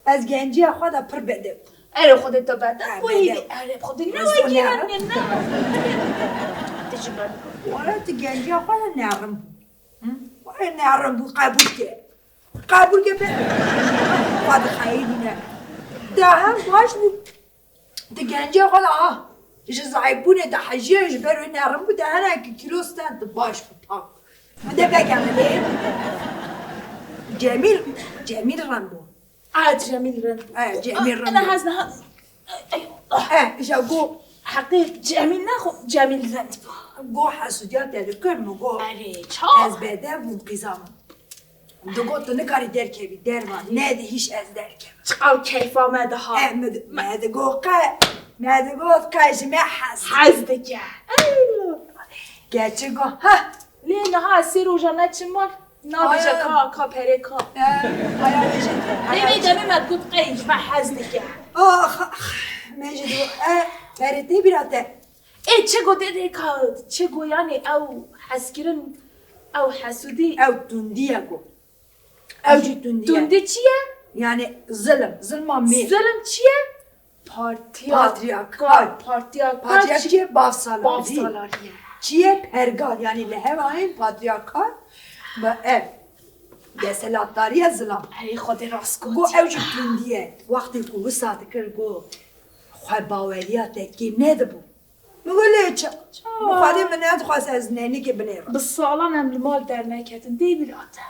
از گنجی خدا پر بده اره خودت تا بده بویی اره خودت نوگیرن نه تجربه ولی تو گنجی خدا نرم ولی نرم بود قبول که به خدا خیلی نه ده هم باش بود ده گنجی خدا ایش زعیبونه ده حجیش برای نرم بود ده هنه که کیلو ستند باش بود پاک ده بگم ده جمیل رم بود جميل رند جمیل رم انا هزنها ایشا گو حقيق جميل ناخو جميل رند گو حسودیات ده کرم و گو اره از بده بون قیزام دو گو تو نکاری درکبی درمان نه ده هیچ از درکب چقدر كيف آمده ها ماذا قلت قايش ما حزدك ايوه قالت شو ها لين ها سيرو جنات شمال نادجا كا بريكا هيا لين دمي ما تقول قيش ما حزدك ماجد بريتي براته ايه تشيغو ديكا تشيغو يعني او حسكرن او حسودي او تندياكو او جي تنديا تندي چيه يعني ظلم مي ظلم چيه پاتریارک چیه بافسالاری بافسالاری چیه پرگال یعنی لهه این پاتریارکال و دستلاتداری ظلم ای خود راست گو اوجی تندیه وقتی که وسط کرد گو خواه باوریات که نده بود مگوله چه مخواهی من ندخواست از نینی که بنیرم بالصالان هم المال در نکتن دی براته